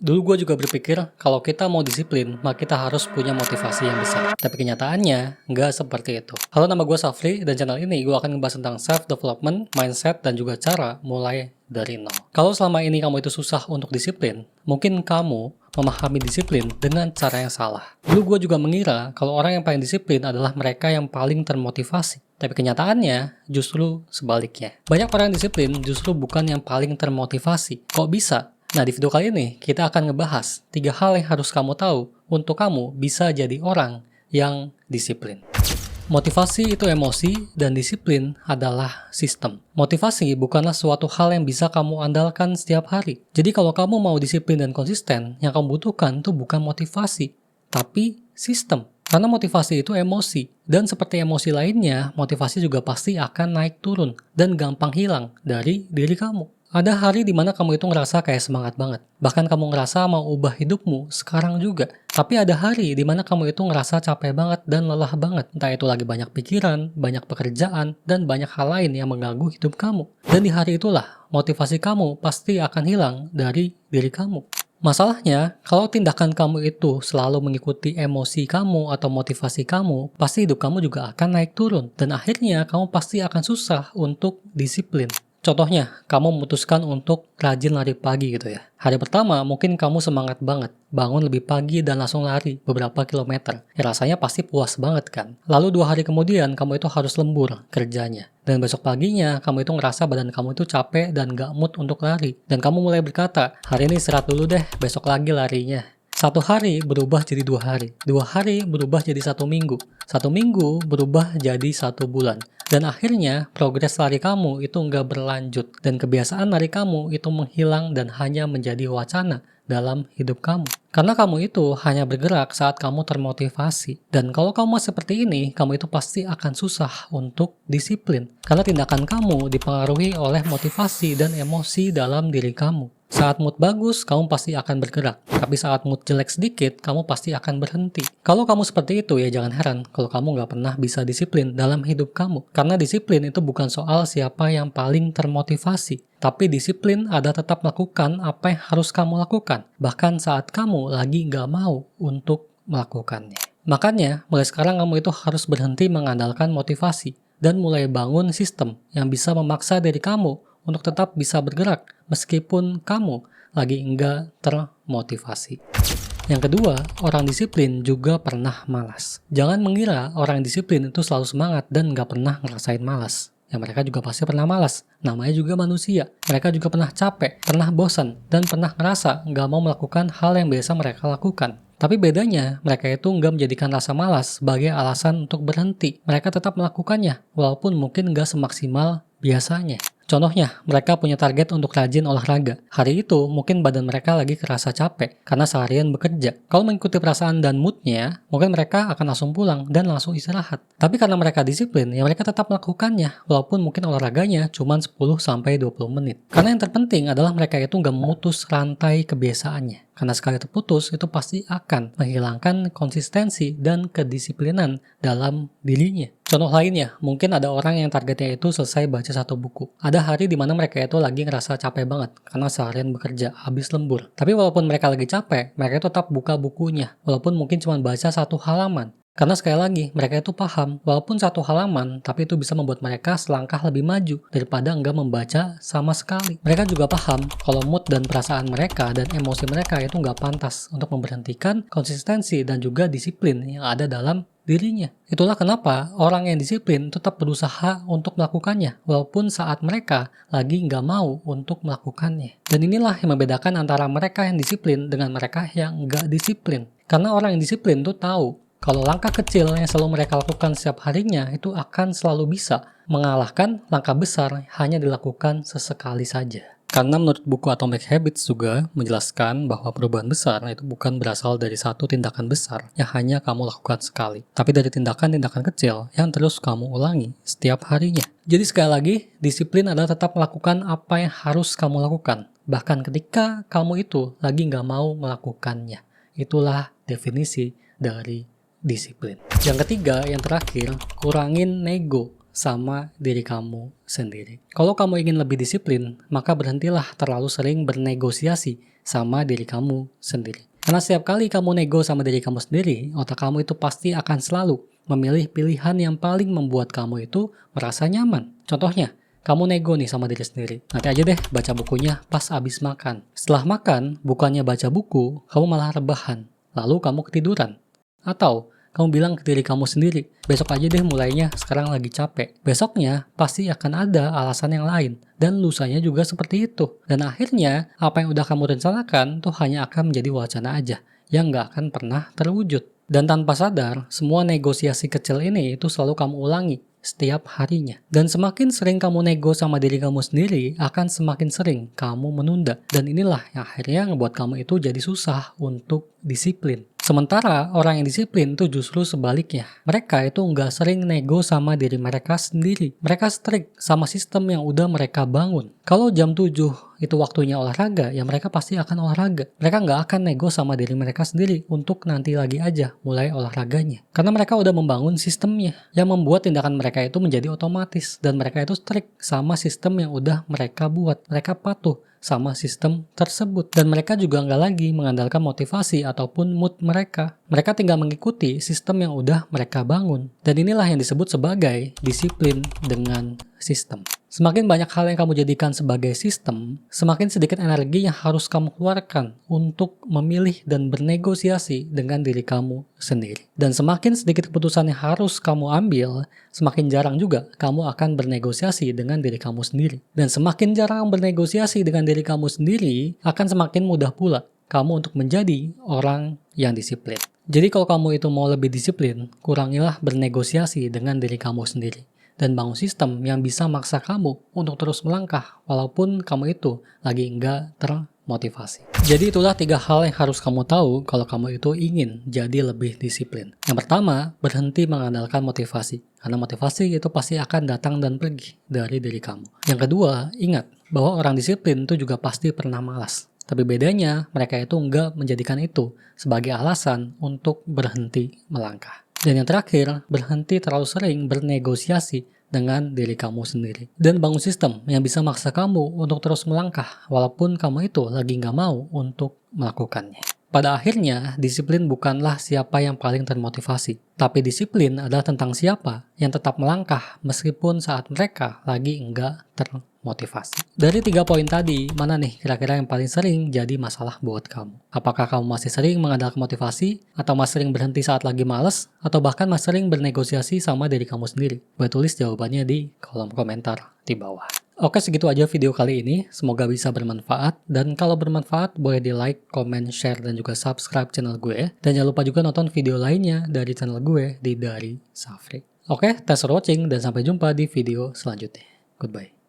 Dulu gue juga berpikir kalau kita mau disiplin, maka kita harus punya motivasi yang besar. Tapi kenyataannya, nggak seperti itu. Halo, nama gue Safri, dan channel ini gue akan ngebahas tentang self-development, mindset, dan juga cara mulai dari nol. Kalau selama ini kamu itu susah untuk disiplin, mungkin kamu memahami disiplin dengan cara yang salah. Dulu gue juga mengira kalau orang yang paling disiplin adalah mereka yang paling termotivasi. Tapi kenyataannya justru sebaliknya. Banyak orang yang disiplin justru bukan yang paling termotivasi. Kok bisa? Nah, di video kali ini kita akan ngebahas 3 hal yang harus kamu tahu untuk kamu bisa jadi orang yang disiplin. Motivasi itu emosi dan disiplin adalah sistem. Motivasi bukanlah suatu hal yang bisa kamu andalkan setiap hari. Jadi kalau kamu mau disiplin dan konsisten, yang kamu butuhkan itu bukan motivasi, tapi sistem. Karena motivasi itu emosi, dan seperti emosi lainnya, motivasi juga pasti akan naik turun dan gampang hilang dari diri kamu. Ada hari di mana kamu itu ngerasa kayak semangat banget. Bahkan kamu ngerasa mau ubah hidupmu sekarang juga. Tapi ada hari di mana kamu itu ngerasa capek banget dan lelah banget. Entah itu lagi banyak pikiran, banyak pekerjaan, dan banyak hal lain yang mengganggu hidup kamu. Dan di hari itulah, motivasi kamu pasti akan hilang dari diri kamu. Masalahnya, kalau tindakan kamu itu selalu mengikuti emosi kamu atau motivasi kamu, pasti hidup kamu juga akan naik turun. Dan akhirnya kamu pasti akan susah untuk disiplin. Contohnya, kamu memutuskan untuk rajin lari pagi gitu ya. Hari pertama mungkin kamu semangat banget, bangun lebih pagi dan langsung lari beberapa kilometer. Ya rasanya pasti puas banget kan. Lalu 2 hari kemudian kamu itu harus lembur kerjanya. Dan besok paginya kamu itu ngerasa badan kamu itu capek dan gak mood untuk lari. Dan kamu mulai berkata, hari ini istirahat dulu deh, besok lagi larinya. 1 hari berubah jadi 2 hari. 2 hari berubah jadi 1 minggu. 1 minggu berubah jadi 1 bulan. Dan akhirnya progres lari kamu itu nggak berlanjut. Dan kebiasaan lari kamu itu menghilang dan hanya menjadi wacana dalam hidup kamu. Karena kamu itu hanya bergerak saat kamu termotivasi. Dan kalau kamu seperti ini, kamu itu pasti akan susah untuk disiplin. Karena tindakan kamu dipengaruhi oleh motivasi dan emosi dalam diri kamu. Saat mood bagus, kamu pasti akan bergerak. Tapi saat mood jelek sedikit, kamu pasti akan berhenti. Kalau kamu seperti itu, ya jangan heran kalau kamu nggak pernah bisa disiplin dalam hidup kamu. Karena disiplin itu bukan soal siapa yang paling termotivasi. Tapi disiplin ada tetap melakukan apa yang harus kamu lakukan. Bahkan saat kamu lagi nggak mau untuk melakukannya. Makanya, mulai sekarang kamu itu harus berhenti mengandalkan motivasi. Dan mulai bangun sistem yang bisa memaksa diri kamu untuk tetap bisa bergerak meskipun kamu lagi enggak termotivasi. Yang kedua, orang disiplin juga pernah malas. Jangan mengira orang disiplin itu selalu semangat dan nggak pernah ngerasain malas. Ya mereka juga pasti pernah malas. Namanya juga manusia. Mereka juga pernah capek, pernah bosan, dan pernah ngerasa nggak mau melakukan hal yang biasa mereka lakukan. Tapi bedanya, mereka itu nggak menjadikan rasa malas sebagai alasan untuk berhenti. Mereka tetap melakukannya, walaupun mungkin nggak semaksimal biasanya. Contohnya, mereka punya target untuk rajin olahraga. Hari itu, mungkin badan mereka lagi kerasa capek karena seharian bekerja. Kalau mengikuti perasaan dan moodnya, mungkin mereka akan langsung pulang dan langsung istirahat. Tapi karena mereka disiplin, ya mereka tetap melakukannya, walaupun mungkin olahraganya cuma 10-20 menit. Karena yang terpenting adalah mereka itu nggak memutus rantai kebiasaannya. Karena sekali terputus, itu pasti akan menghilangkan konsistensi dan kedisiplinan dalam dirinya. Contoh lainnya, mungkin ada orang yang targetnya itu selesai baca 1 buku. Ada hari di mana mereka itu lagi ngerasa capek banget karena seharian bekerja, habis lembur. Tapi walaupun mereka lagi capek, mereka tetap buka bukunya, walaupun mungkin cuma baca 1 halaman. Karena sekali lagi, mereka itu paham, walaupun 1 halaman, tapi itu bisa membuat mereka selangkah lebih maju daripada enggak membaca sama sekali. Mereka juga paham kalau mood dan perasaan mereka dan emosi mereka itu enggak pantas untuk memberhentikan konsistensi dan juga disiplin yang ada dalam dirinya. Itulah kenapa orang yang disiplin tetap berusaha untuk melakukannya, walaupun saat mereka lagi nggak mau untuk melakukannya. Dan inilah yang membedakan antara mereka yang disiplin dengan mereka yang nggak disiplin. Karena orang yang disiplin tuh tahu kalau langkah kecil yang selalu mereka lakukan setiap harinya itu akan selalu bisa mengalahkan langkah besar hanya dilakukan sesekali saja. Karena menurut buku Atomic Habits juga menjelaskan bahwa perubahan besar itu bukan berasal dari satu tindakan besar yang hanya kamu lakukan sekali, tapi dari tindakan-tindakan kecil yang terus kamu ulangi setiap harinya. Jadi sekali lagi, disiplin adalah tetap melakukan apa yang harus kamu lakukan, bahkan ketika kamu itu lagi nggak mau melakukannya. Itulah definisi dari disiplin. Yang ketiga, yang terakhir, kurangin nego sama diri kamu sendiri. Kalau kamu ingin lebih disiplin, maka berhentilah terlalu sering bernegosiasi sama diri kamu sendiri. Karena setiap kali kamu nego sama diri kamu sendiri, otak kamu itu pasti akan selalu memilih pilihan yang paling membuat kamu itu merasa nyaman. Contohnya, kamu nego nih sama diri sendiri. Nanti aja deh baca bukunya pas abis makan. Setelah makan, bukannya baca buku, kamu malah rebahan. Lalu kamu ketiduran. Atau kamu bilang ke diri kamu sendiri, besok aja deh mulainya, sekarang lagi capek. Besoknya pasti akan ada alasan yang lain. Dan lusanya juga seperti itu. Dan akhirnya, apa yang udah kamu rencanakan tuh hanya akan menjadi wacana aja, yang nggak akan pernah terwujud. Dan tanpa sadar, semua negosiasi kecil ini itu selalu kamu ulangi setiap harinya. Dan semakin sering kamu nego sama diri kamu sendiri, akan semakin sering kamu menunda. Dan inilah yang akhirnya ngebuat kamu itu jadi susah untuk disiplin. Sementara orang yang disiplin itu justru sebaliknya. Mereka itu nggak sering nego sama diri mereka sendiri. Mereka strict sama sistem yang udah mereka bangun. Kalau jam 7 itu waktunya olahraga, ya mereka pasti akan olahraga. Mereka nggak akan nego sama diri mereka sendiri untuk nanti lagi aja mulai olahraganya. Karena mereka udah membangun sistemnya yang membuat tindakan mereka itu menjadi otomatis. Dan mereka itu strict sama sistem yang udah mereka buat. Mereka patuh sama sistem tersebut. Dan mereka juga nggak lagi mengandalkan motivasi ataupun mood mereka. Mereka tinggal mengikuti sistem yang udah mereka bangun. Dan inilah yang disebut sebagai disiplin dengan sistem. Semakin banyak hal yang kamu jadikan sebagai sistem, semakin sedikit energi yang harus kamu keluarkan untuk memilih dan bernegosiasi dengan diri kamu sendiri. Dan semakin sedikit keputusan yang harus kamu ambil, semakin jarang juga kamu akan bernegosiasi dengan diri kamu sendiri. Dan semakin jarang bernegosiasi dengan diri kamu sendiri, akan semakin mudah pula kamu untuk menjadi orang yang disiplin. Jadi kalau kamu itu mau lebih disiplin, kurangilah bernegosiasi dengan diri kamu sendiri. Dan bangun sistem yang bisa maksa kamu untuk terus melangkah walaupun kamu itu lagi nggak termotivasi. Jadi itulah 3 hal yang harus kamu tahu kalau kamu itu ingin jadi lebih disiplin. Yang pertama, berhenti mengandalkan motivasi. Karena motivasi itu pasti akan datang dan pergi dari diri kamu. Yang kedua, ingat bahwa orang disiplin itu juga pasti pernah malas. Tapi bedanya, mereka itu nggak menjadikan itu sebagai alasan untuk berhenti melangkah. Dan yang terakhir, berhenti terlalu sering bernegosiasi dengan diri kamu sendiri. Dan bangun sistem yang bisa maksa kamu untuk terus melangkah, walaupun kamu itu lagi nggak mau untuk melakukannya. Pada akhirnya, disiplin bukanlah siapa yang paling termotivasi. Tapi disiplin adalah tentang siapa yang tetap melangkah meskipun saat mereka lagi nggak termotivasi. Dari 3 poin tadi, mana nih kira-kira yang paling sering jadi masalah buat kamu? Apakah kamu masih sering mengandalkan motivasi? Atau masih sering berhenti saat lagi males? Atau bahkan masih sering bernegosiasi sama diri kamu sendiri? Boleh tulis jawabannya di kolom komentar di bawah. Oke, segitu aja video kali ini. Semoga bisa bermanfaat. Dan kalau bermanfaat, boleh di like, comment, share, dan juga subscribe channel gue. Dan jangan lupa juga nonton video lainnya dari channel gue di Dari Safri. Oke, thanks for watching dan sampai jumpa di video selanjutnya. Goodbye.